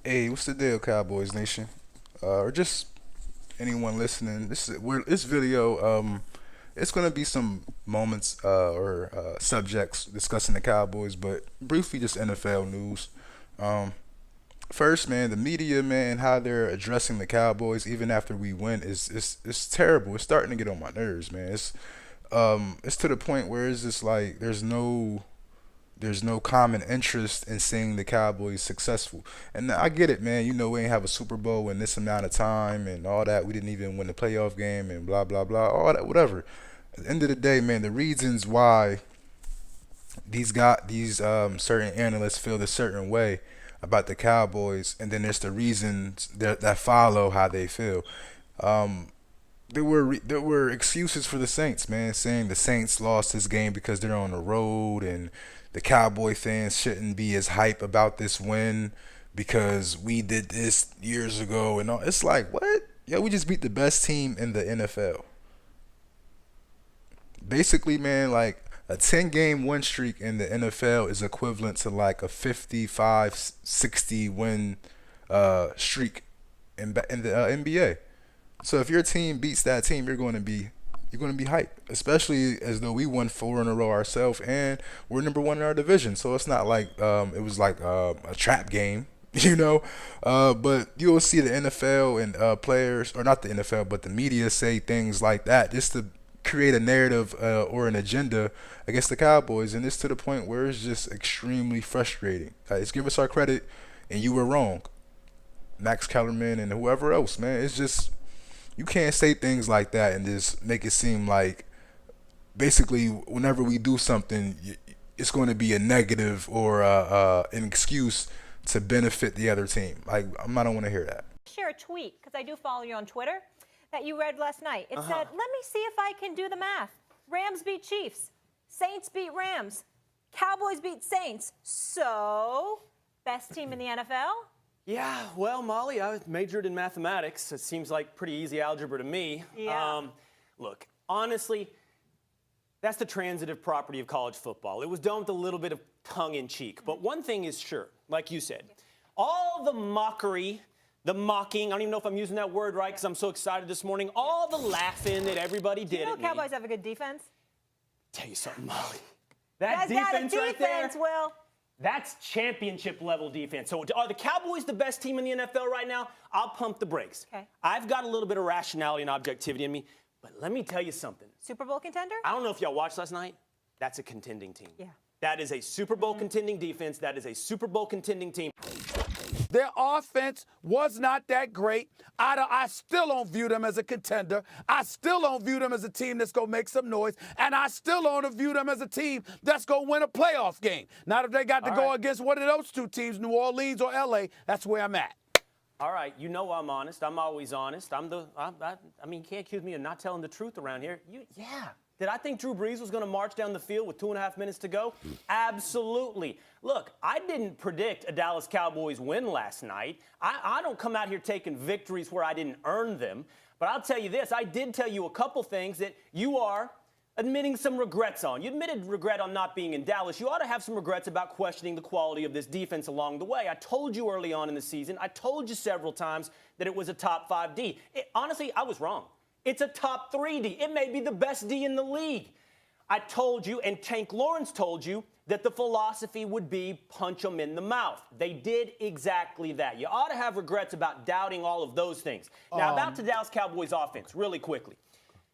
Hey, what's the deal, Cowboys Nation? Or just anyone listening? This video. It's gonna be some moments or subjects discussing the Cowboys, but briefly just NFL news. Um, First, man, the media, man, how they're addressing the Cowboys even after we win is terrible. It's starting to get on my nerves, man. It's to the point where it's just like there's no common interest in seeing the Cowboys successful. And I get it, man. You know, we ain't have a Super Bowl in this amount of time and all that. We didn't even win the playoff game and blah, blah, blah, all that, whatever. At the end of the day, man, the reasons why these certain analysts feel a certain way about the Cowboys, and then there's the reasons that follow how they feel. Um, there were excuses for the Saints, man, saying the Saints lost this game because they're on the road and the Cowboy fans shouldn't be as hype about this win because we did this years ago and all. It's like, what? Yeah, we just beat the best team in the NFL. Basically, man, like a 10-game win streak in the NFL is equivalent to like a 55, 60 win streak in the NBA. So if your team beats that team, you're going to be hyped, especially as though we won four in a row ourselves and we're number one in our division. So it's not like it was like a trap game, you know. But you'll see the NFL and players, or not the NFL, but the media say things like that just to create a narrative or an agenda against the Cowboys, and it's to the point where it's just extremely frustrating. Let's give us our credit, and you were wrong, Max Kellerman and whoever else, man. It's just you can't say things like that and just make it seem like basically whenever we do something, it's going to be a negative or an excuse to benefit the other team. Like I don't want to hear that. Share a tweet, because I do follow you on Twitter, that you read last night. It said, let me see if I can do the math. Rams beat Chiefs. Saints beat Rams. Cowboys beat Saints. So, best team in the NFL? Yeah, well, Molly, I majored in mathematics. It seems like pretty easy algebra to me. Yeah. Look, honestly, that's the transitive property of college football. It was done with a little bit of tongue-in-cheek. But one thing is sure, like you said, all the mockery, the mocking, I don't even know if I'm using that word right because I'm so excited this morning, all the laughing that everybody did You know at me. Cowboys have a good defense? Tell you something, Molly. That Guys got a defense right there, defense, Will. that's championship level defense. So are the Cowboys the best team in the NFL right now? I'll pump the brakes. Okay. I've got a little bit of rationality and objectivity in me, but let me tell you something. Super Bowl contender? I don't know if y'all watched last night. That's a contending team. Yeah. That is a Super Bowl contending defense. That is a Super Bowl contending team. Their offense was not that great. I still don't view them as a contender. I still don't view them as a team that's going to make some noise. And I still don't view them as a team that's going to win a playoff game. Not if they got to go against one of those two teams, New Orleans or L.A. That's where I'm at. All right, you know I'm honest. I'm always honest. I mean, you can't accuse me of not telling the truth around here. Yeah. Did I think Drew Brees was going to march down the field with 2.5 minutes to go? Absolutely. Look, I didn't predict a Dallas Cowboys win last night. I don't come out here taking victories where I didn't earn them. But I'll tell you this, I did tell you a couple things that you are admitting some regrets on. You admitted regret on not being in Dallas. You ought to have some regrets about questioning the quality of this defense along the way. I told you early on in the season, I told you several times that it was a top 5 D. Honestly, I was wrong. It's a top 3 D. It may be the best D in the league. I told you, and Tank Lawrence told you, that the philosophy would be punch them in the mouth. They did exactly that. You ought to have regrets about doubting all of those things. Now, about the Dallas Cowboys offense, really quickly.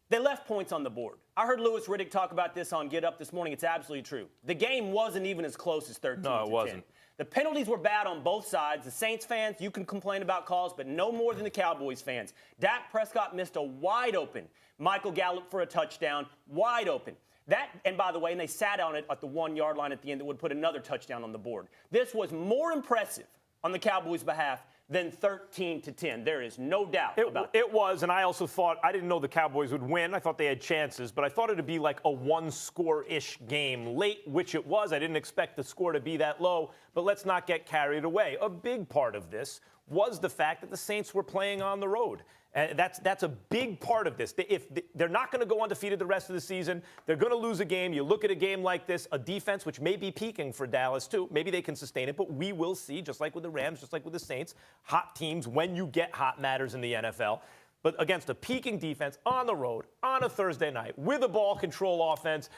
They left points on the board. I heard Louis Riddick talk about this on Get Up this morning. It's absolutely true. The game wasn't even as close as 13 to 10. No, it wasn't. The penalties were bad on both sides. The Saints fans, you can complain about calls, but no more than the Cowboys fans. Dak Prescott missed a wide open Michael Gallup for a touchdown, wide open. That, and by the way, and they sat on it at the 1-yard line at the end that would put another touchdown on the board. This was more impressive on the Cowboys' behalf than 13 to 10. There is no doubt about that. It was, and I also thought, I didn't know the Cowboys would win. I thought they had chances, but I thought it would be like a one-score-ish game late, which it was. I didn't expect the score to be that low, but let's not get carried away. A big part of this was the fact that the Saints were playing on the road. And that's a big part of this. If they're not going to go undefeated the rest of the season, they're going to lose a game. You look at a game like this, a defense which may be peaking for Dallas too. Maybe they can sustain it, but we will see, just like with the Rams, just like with the Saints, hot teams, when you get hot, matters in the NFL. But against a peaking defense on the road, on a Thursday night, with a ball control offense,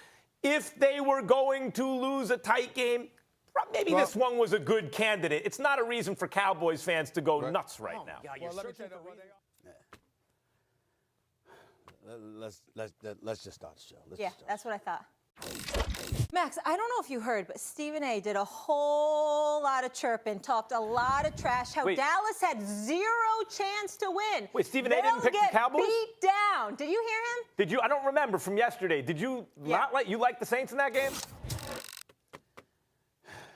if they were going to lose a tight game, maybe this one was a good candidate. It's not a reason for Cowboys fans to go nuts right now. Well, let me tell you what they are. Let's just start the show. Yeah, that's what I thought. Max, I don't know if you heard, but Stephen A. did a whole lot of chirping, talked a lot of trash, how Dallas had zero chance to win. Wait, Stephen A. didn't pick the Cowboys? Beat down. Did you hear him? Did you? I don't remember from yesterday. Did you not like the Saints in that game?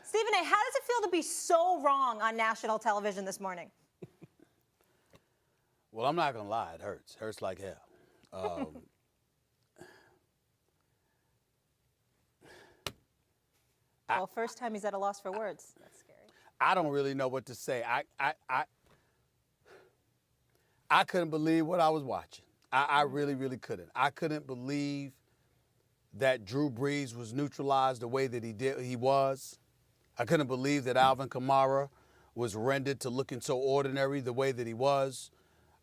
Stephen A., how does it feel to be so wrong on national television this morning? Well, I'm not going to lie. It hurts. Hurts like hell. Well, first time he's at a loss for words. That's scary. I don't really know what to say. I couldn't believe what I was watching. I really, really couldn't. I couldn't believe that Drew Brees was neutralized the way that he was. I couldn't believe that Alvin Kamara was rendered to looking so ordinary the way that he was.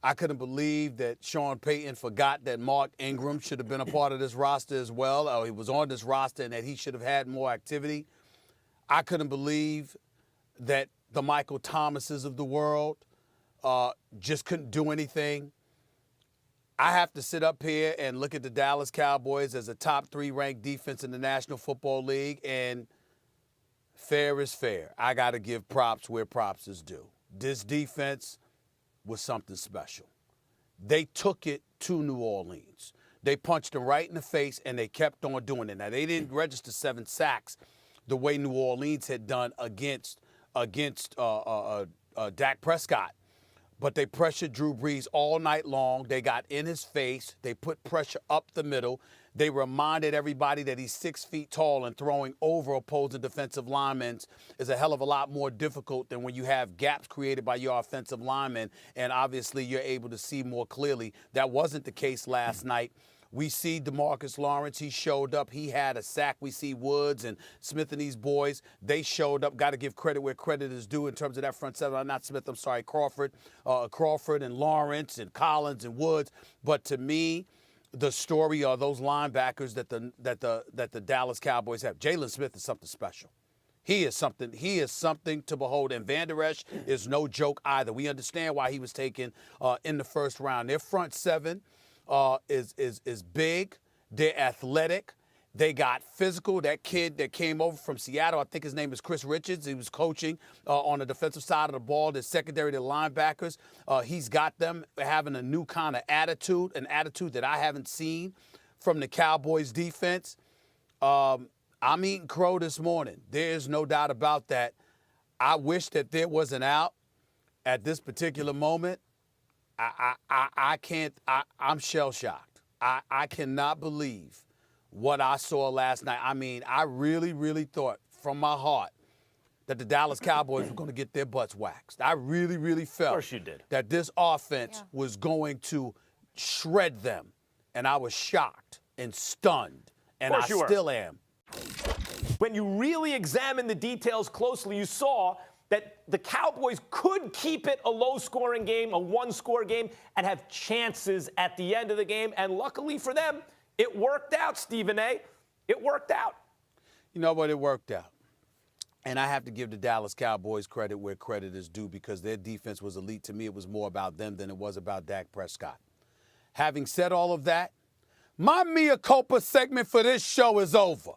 I couldn't believe that Sean Payton forgot that Mark Ingram should have been a part of this roster as well, or he was on this roster and that he should have had more activity. I couldn't believe that the Michael Thomases of the world just couldn't do anything. I have to sit up here and look at the Dallas Cowboys as a top 3 ranked defense in the National Football League, and fair is fair. I got to give props where props is due. This defense was something special. They took it to New Orleans. They punched them right in the face, and they kept on doing it. Now, they didn't register 7 sacks the way New Orleans had done against Dak Prescott. But they pressured Drew Brees all night long. They got in his face. They put pressure up the middle. They reminded everybody that he's 6 feet tall, and throwing over opposing defensive linemen is a hell of a lot more difficult than when you have gaps created by your offensive linemen, and obviously you're able to see more clearly. That wasn't the case last night. We see DeMarcus Lawrence. He showed up. He had a sack. We see Woods and Smith and these boys. They showed up. Got to give credit where credit is due in terms of that front seven. Not Smith, I'm sorry, Crawford. Crawford and Lawrence and Collins and Woods. But to me, the story are those linebackers that the Dallas Cowboys have. Jalen Smith is something special. He is something to behold. And Van Der Esch is no joke either. We understand why he was taken in the first round. Their front seven is big. They're athletic. They got physical. That kid that came over from Seattle, I think his name is Chris Richards. He was coaching on the defensive side of the ball, the secondary, the linebackers. He's got them having a new kind of attitude, an attitude that I haven't seen from the Cowboys defense. I'm eating crow this morning. There's no doubt about that. I wish that there was an out at this particular moment. I can't. I'm shell-shocked. I cannot believe what I saw last night. I mean, I really, really thought from my heart that the Dallas Cowboys were going to get their butts waxed. I really, really felt of course you did. That this offense was going to shred them, and I was shocked and stunned, and I still am. When you really examine the details closely, you saw that the Cowboys could keep it a low-scoring game, a one-score game, and have chances at the end of the game. And luckily for them, it worked out, Stephen A. It worked out. You know what? It worked out. And I have to give the Dallas Cowboys credit where credit is due, because their defense was elite. To me, it was more about them than it was about Dak Prescott. Having said all of that, my mea culpa segment for this show is over.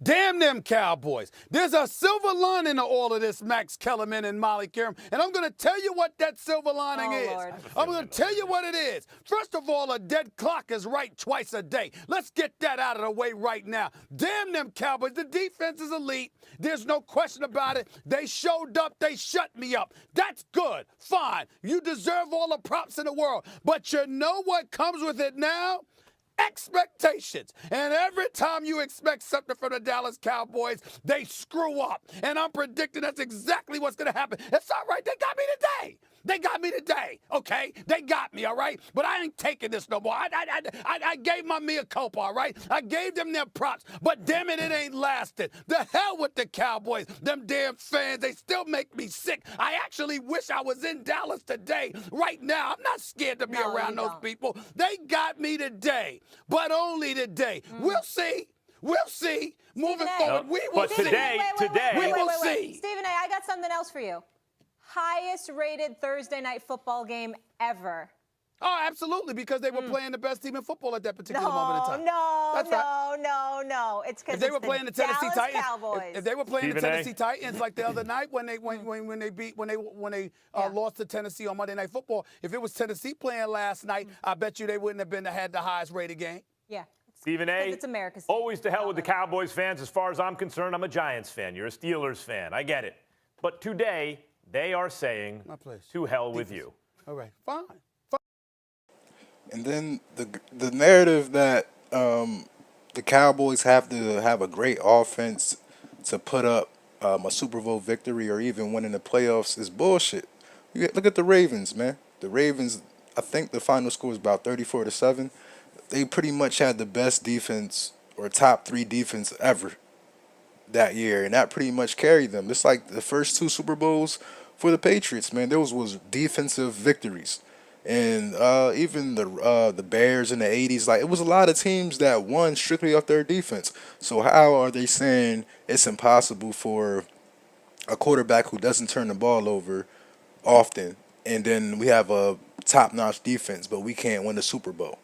Damn them Cowboys. There's a silver lining to all of this, Max Kellerman and Molly Kareem. And I'm going to tell you what that silver lining is. Lord. I'm going to tell you what it is. First of all, a dead clock is right twice a day. Let's get that out of the way right now. Damn them Cowboys. The defense is elite. There's no question about it. They showed up. They shut me up. That's good. Fine. You deserve all the props in the world. But you know what comes with it now? Expectations. And every time you expect something from the Dallas Cowboys, they screw up. And I'm predicting that's exactly what's going to happen. It's all right. They got me today. They got me today, okay? They got me, all right? But I ain't taking this no more. I gave my mea culpa, all right? I gave them their props, but damn it, it ain't lasted. The hell with the Cowboys. Them damn fans, they still make me sick. I actually wish I was in Dallas today, right now. I'm not scared to be around those people. They got me today, but only today. We'll see. We'll see. Moving forward, we will But see. today, we will see. Stephen A., I got something else for you. Highest rated Thursday night football game ever. Oh, absolutely, because they were playing the best team in football at that particular moment in time. No. It's because If they were playing the Tennessee Dallas Titans, Cowboys. if they were playing Stephen the A. Tennessee Titans like the other night when they lost to Tennessee on Monday Night Football, if it was Tennessee playing last night, I bet you they wouldn't have had the highest rated game. Yeah. Stephen A., It's America's always to hell with the Cowboys fans. As far as I'm concerned, I'm a Giants fan. You're a Steelers fan. I get it. But today, they are saying, to hell with you. All right, fine. And then the narrative that the Cowboys have to have a great offense to put up a Super Bowl victory or even win in the playoffs is bullshit. Look at the Ravens, man. The Ravens, I think the final score was about 34-7. They pretty much had the best defense or top 3 defense ever that year, and that pretty much carried them. It's like the first 2 Super Bowls for the Patriots, man. Those was defensive victories. And even the Bears in the 80s, like, it was a lot of teams that won strictly off their defense. So how are they saying it's impossible for a quarterback who doesn't turn the ball over often, and then we have a top-notch defense, but we can't win the Super Bowl?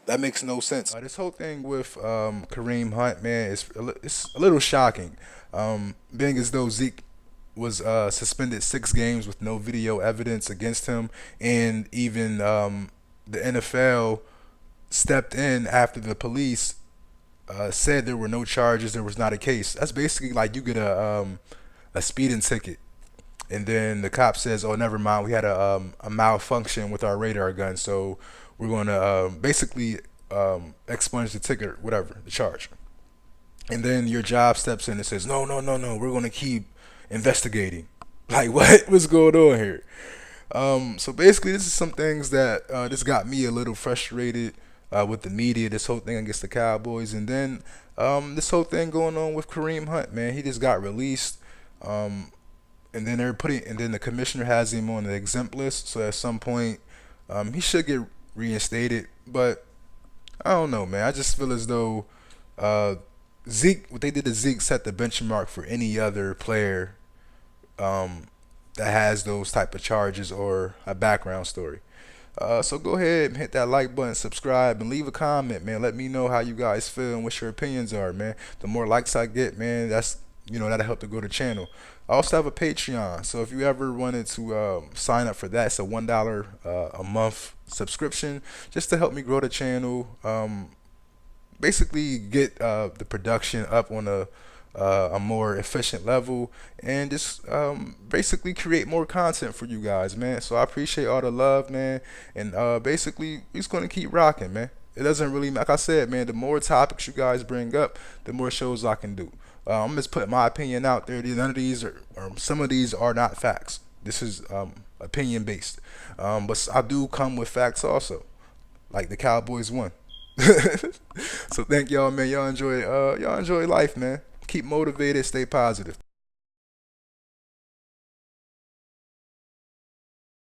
That makes no sense. This whole thing with Kareem Hunt, man, it's a little shocking. Being as though Zeke was suspended 6 games with no video evidence against him, and even the NFL stepped in after the police said there were no charges, there was not a case. That's basically like you get a speeding ticket, and then the cop says, "Oh, never mind, we had a malfunction with our radar gun, so we're going to basically expunge the ticket, whatever, the charge." And then your job steps in and says, "No, we're going to keep investigating." Like, what's going on here? So basically, this is some things that this got me a little frustrated with the media, this whole thing against the Cowboys, and then this whole thing going on with Kareem Hunt, man. He just got released, and then the commissioner has him on the exempt list. So at some point, he should get reinstated. But I don't know, man. I just feel as though Zeke, what they did to Zeke, set the benchmark for any other player that has those type of charges or a background story. So go ahead and hit that like button, subscribe, and leave a comment, man. Let me know how you guys feel and what your opinions are, man. The more likes I get, man, that'll help to grow the channel. I also have a Patreon, so if you ever wanted to sign up for that, it's a $1 a month subscription just to help me grow the channel. Basically get the production up on a more efficient level, and just basically create more content for you guys, man. So I appreciate all the love, man, and basically we're just gonna keep rocking, man. It doesn't really, like I said, man, the more topics you guys bring up, the more shows I can do. I'm just putting my opinion out there. None of these or some of these are not facts. This is opinion based, but I do come with facts also, like the Cowboys won. So thank y'all, man. Y'all enjoy life, man. Keep motivated, stay positive.